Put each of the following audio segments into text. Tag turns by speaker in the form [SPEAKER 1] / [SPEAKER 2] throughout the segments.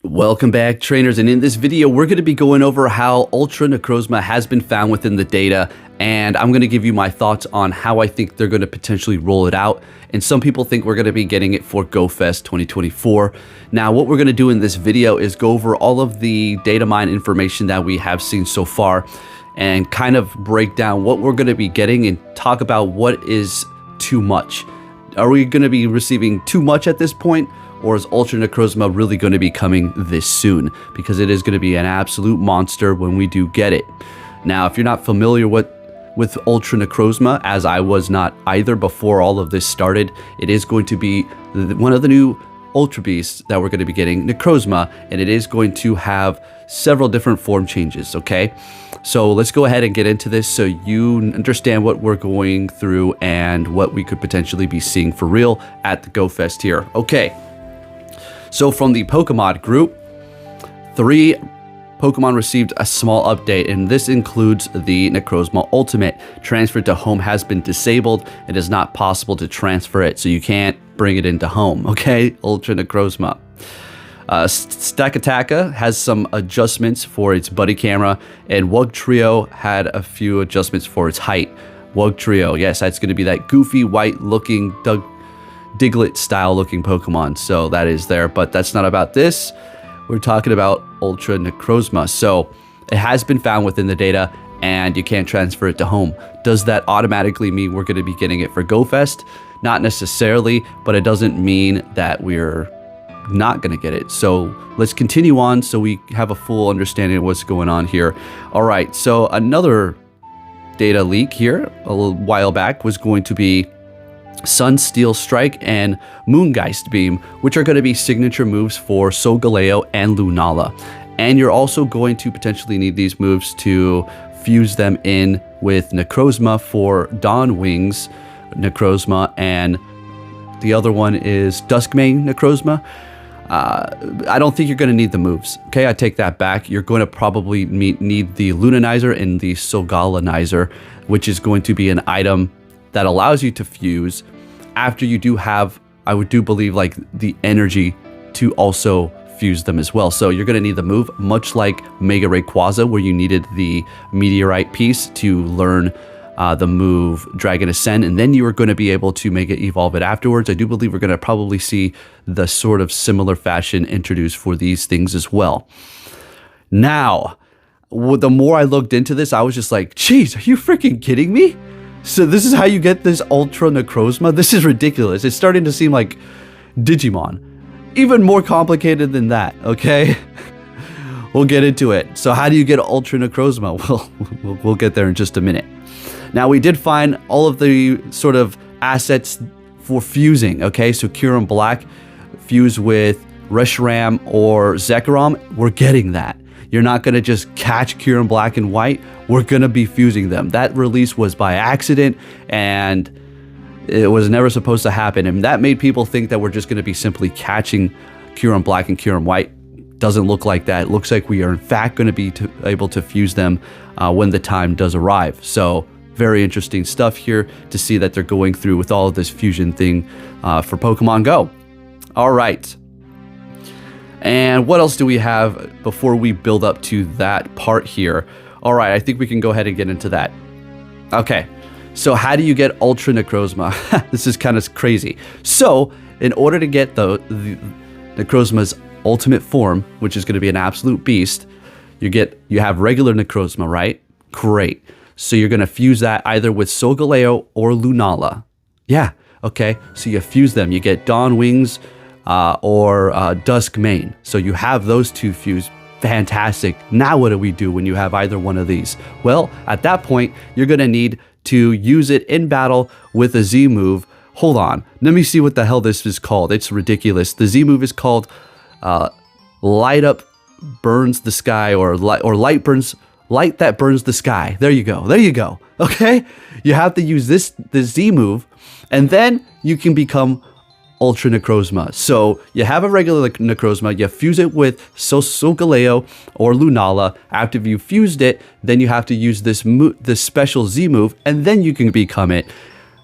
[SPEAKER 1] Welcome back, trainers, and in this video we're going to be going over how Ultra Necrozma has been found within the data, and I'm going to give you my thoughts on how I think they're going to potentially roll it out. And some people think we're going to be getting it for GoFest 2024. Now what we're going to do in this video is go over all of the data mine information that we have seen so far and kind of break down what we're going to be getting and talk about what is too much. Are we going to be receiving too much at this point? Or is Ultra Necrozma really going to be coming this soon? Because it is going to be an absolute monster when we do get it. Now, if you're not familiar with Ultra Necrozma, as I was not either before all of this started, it is going to be one of the new Ultra Beasts that we're going to be getting, Necrozma, and it is going to have several different form changes, okay? So let's go ahead and get into this so you understand what we're going through and what we could potentially be seeing for real at the GoFest here. Okay. So from the Pokemon group, 3 Pokemon received a small update, and this includes the Necrozma Ultimate. Transfer to home has been disabled. It is not possible to transfer it, so you can't bring it into home, okay? Ultra Necrozma. Stakataka has some adjustments for its buddy camera, and Wugtrio had a few adjustments for its height. Wugtrio, yes, that's going to be that goofy white-looking Diglett style looking Pokemon, so that is there, but that's not about this. We're talking about Ultra Necrozma. So it has been found within the data and you can't transfer it to home. Does that automatically mean we're going to be getting it for GoFest? Not necessarily, but it doesn't mean that we're not going to get it. So let's continue on so we have a full understanding of what's going on here. All right, so another data leak here a little while back was going to be Sunsteel Strike and Moongeist Beam, which are going to be signature moves for Solgaleo and Lunala. And you're also going to potentially need these moves to fuse them in with Necrozma for Dawn Wings Necrozma, and the other one is Duskmane Necrozma. I don't think you're going to need the moves. Okay, I take that back. You're going to probably need the Lunanizer and the Solgalenizer, which is going to be an item that allows you to fuse after you do have, I would believe, like the energy to also fuse them as well. So you're going to need the move, much like Mega Rayquaza, where you needed the Meteorite piece to learn the move Dragon Ascend, and then you were going to be able to make it evolve it afterwards. I do believe we're going to probably see the sort of similar fashion introduced for these things as well. Now, the more I looked into this, I was just like, geez, are you freaking kidding me? So this is how you get this Ultra Necrozma? This is ridiculous. It's starting to seem like Digimon. Even more complicated than that, okay? We'll get into it. So how do you get Ultra Necrozma? Well, we'll get there in just a minute. Now, we did find all of the sort of assets for fusing, okay? So Kyurem Black fused with Reshiram or Zekrom. We're getting that. You're not going to just catch Kyurem Black and White. We're going to be fusing them. That release was by accident, and it was never supposed to happen. And that made people think that we're just going to be simply catching Kyurem Black and Kyurem White. Doesn't look like that. It looks like we are, in fact, going to be able to fuse them when the time does arrive. So very interesting stuff here to see that they're going through with all of this fusion thing for Pokemon Go. All right. And what else do we have before we build up to that part here? All right, I think we can go ahead and get into that. Okay, so how do you get Ultra Necrozma? This is kind of crazy. So in order to get the Necrozma's ultimate form, which is going to be an absolute beast, you have regular Necrozma, right? Great. So you're going to fuse that either with Solgaleo or Lunala. Yeah, okay. So you fuse them. You get Dawn Wings or Duskmane. So you have those two fused. Fantastic. Now what do we do when you have either one of these? Well, at that point, you're going to need to use it in battle with a Z move. Hold on. Let me see what the hell this is called. It's ridiculous. The Z move is called Light Up Burns the Sky, or Light That Burns the Sky. There you go. There you go. Okay? You have to use this Z move, and then you can become Ultra Necrozma. So you have a regular Necrozma, you fuse it with Solgaleo or Lunala. After you fused it, then you have to use this special Z move, and then you can become it.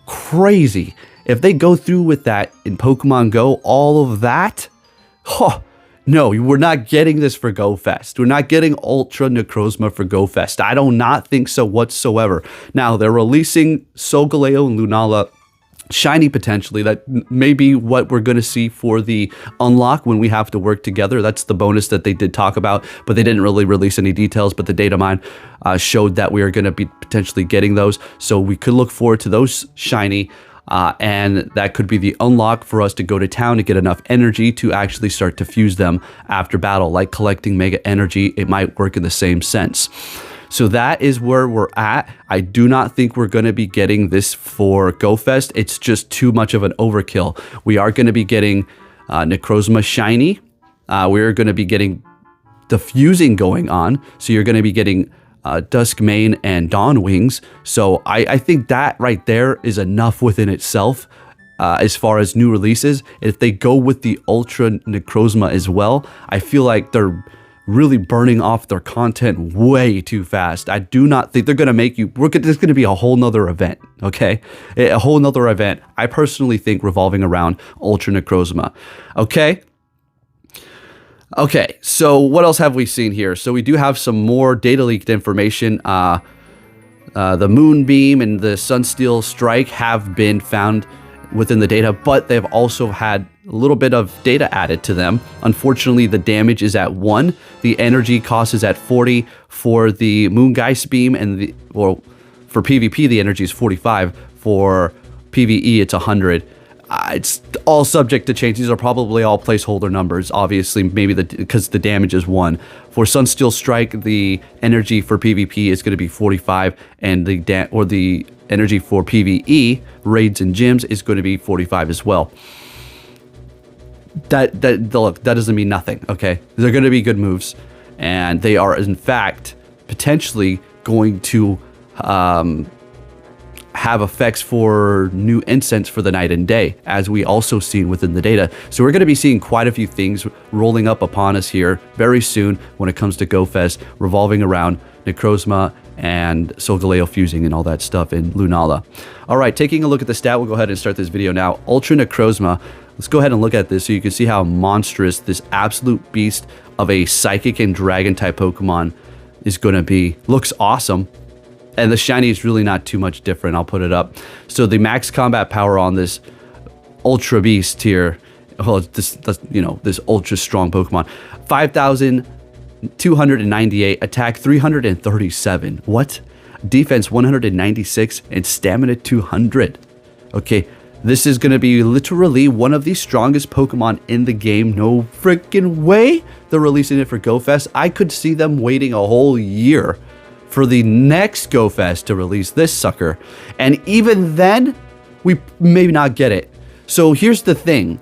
[SPEAKER 1] Crazy. If they go through with that in Pokemon Go, all of that, No, we're not getting this for GoFest. We're not getting Ultra Necrozma for GoFest. I do not think so whatsoever. Now, they're releasing Solgaleo and Lunala shiny potentially. That may be what we're going to see for the unlock when we have to work together. That's the bonus that they did talk about, but they didn't really release any details. But the data mine showed that we are going to be potentially getting those. So we could look forward to those shiny. And that could be the unlock for us to go to town to get enough energy to actually start to fuse them after battle. Like collecting mega energy, it might work in the same sense. So that is where we're at. I do not think we're going to be getting this for GoFest. It's just too much of an overkill. We are going to be getting Necrozma shiny. We're going to be getting the fusing going on. So you're going to be getting Duskmane and Dawn Wings. So I think that right there is enough within itself as far as new releases. If they go with the Ultra Necrozma as well, I feel like they're really burning off their content way too fast. I do not think they're going to make you... There's going to be a whole nother event, okay? A whole nother event, I personally think, revolving around Ultra Necrozma, okay? Okay, so what else have we seen here? So we do have some more data leaked information. The Moonbeam and the Sunsteel Strike have been found within the data, but they've also had a little bit of data added to them. Unfortunately, the damage is at 1. The energy cost is at 40 for the Moongeist Beam, and for PvP, the energy is 45. For PvE, it's 100. It's all subject to change. These are probably all placeholder numbers, obviously, maybe because the damage is 1. For Sunsteel Strike, the energy for PvP is going to be 45, and the energy for PvE, raids and gyms, is going to be 45 as well. Look, that doesn't mean nothing, okay? They're going to be good moves, and they are, in fact, potentially going to have effects for new incense for the night and day, as we also seen within the data. So we're going to be seeing quite a few things rolling up upon us here very soon when it comes to GoFest, revolving around Necrozma and Solgaleo fusing and all that stuff in Lunala. All right, taking a look at the stat, we'll go ahead and start this video now. Ultra Necrozma, let's go ahead and look at this so you can see how monstrous this absolute beast of a Psychic and Dragon type Pokemon is going to be. Looks awesome. And the shiny is really not too much different. I'll put it up. So the max combat power on this Ultra Beast here, well, this ultra strong Pokemon, 5,298, attack 337. What? Defense 196 and stamina 200. Okay, this is going to be literally one of the strongest Pokemon in the game. No freaking way they're releasing it for GoFest. I could see them waiting a whole year for the next GoFest to release this sucker. And even then, we may not get it. So here's the thing.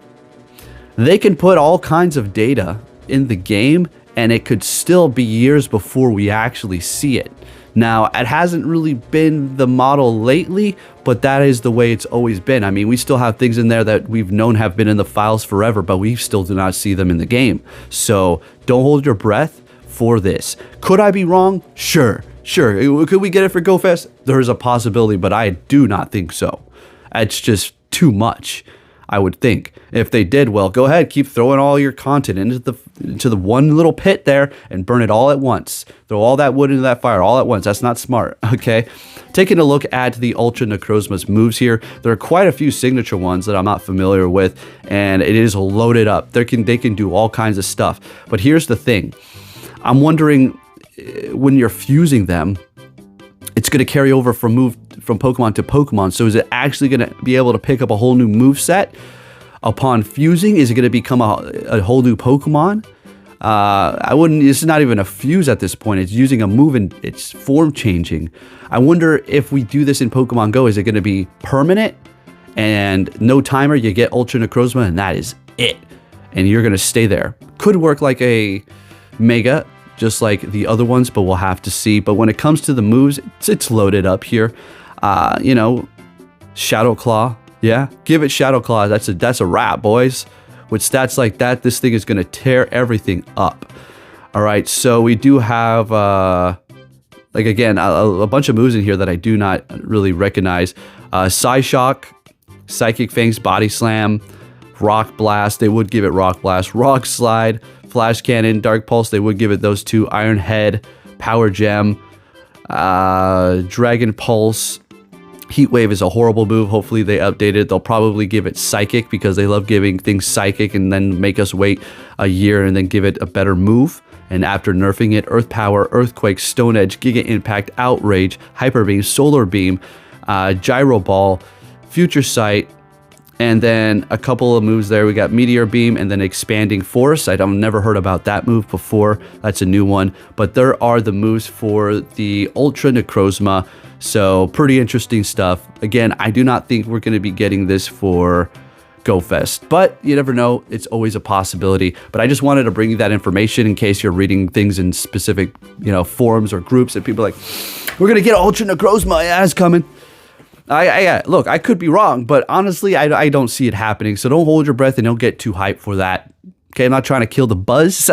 [SPEAKER 1] They can put all kinds of data in the game, and it could still be years before we actually see it. Now, it hasn't really been the model lately, but that is the way it's always been. I mean, we still have things in there that we've known have been in the files forever, but we still do not see them in the game. So don't hold your breath for this. Could I be wrong? Sure. Could we get it for GoFest? There is a possibility, but I do not think so. It's just too much, I would think. If they did, well, go ahead, keep throwing all your content into the one little pit there and burn it all at once. Throw all that wood into that fire all at once. That's not smart, okay? Taking a look at the Ultra Necrozma's moves here, there are quite a few signature ones that I'm not familiar with, and it is loaded up. They can do all kinds of stuff. But here's the thing. I'm wondering, when you're fusing them, it's going to carry over from Pokemon to Pokemon. So is it actually going to be able to pick up a whole new move set upon fusing? Is it going to become a whole new Pokemon? It's not even a fuse at this point. It's using a move and it's form changing. I wonder if we do this in Pokemon Go, is it going to be permanent and no timer? You get Ultra Necrozma and that is it. And you're going to stay there. Could work like a Mega, just like the other ones, but we'll have to see. But when it comes to the moves, it's loaded up here. Shadow Claw, yeah, give it Shadow Claw. That's a wrap, boys. With stats like that, this thing is going to tear everything up. All right, so we do have, again, a bunch of moves in here that I do not really recognize. Psyshock, Psychic Fangs, Body Slam, Rock Blast. They would give it Rock Blast, Rock Slide, Flash Cannon, Dark Pulse, they would give it those two. Iron Head, Power Gem, Dragon Pulse. Heat Wave is a horrible move. Hopefully they update it. They'll probably give it Psychic because they love giving things Psychic and then make us wait a year and then give it a better move. And after nerfing it, Earth Power, Earthquake, Stone Edge, Giga Impact, Outrage, Hyper Beam, Solar Beam, Gyro Ball, Future Sight, and then a couple of moves there. We got Meteor Beam and then Expanding Force. I've never heard about that move before. That's a new one. But there are the moves for the Ultra Necrozma. So pretty interesting stuff. Again, I do not think we're going to be getting this for GoFest, but you never know. It's always a possibility. But I just wanted to bring you that information in case you're reading things in specific, forums or groups and people are like, we're going to get Ultra Necrozma. Yeah, it's coming. Look, I could be wrong, but honestly, I don't see it happening. So don't hold your breath and don't get too hyped for that. Okay, I'm not trying to kill the buzz,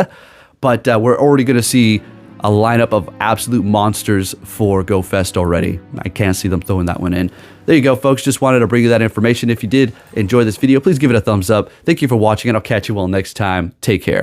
[SPEAKER 1] but we're already going to see a lineup of absolute monsters for GoFest already. I can't see them throwing that one in. There you go, folks. Just wanted to bring you that information. If you did enjoy this video, please give it a thumbs up. Thank you for watching, and I'll catch you all next time. Take care.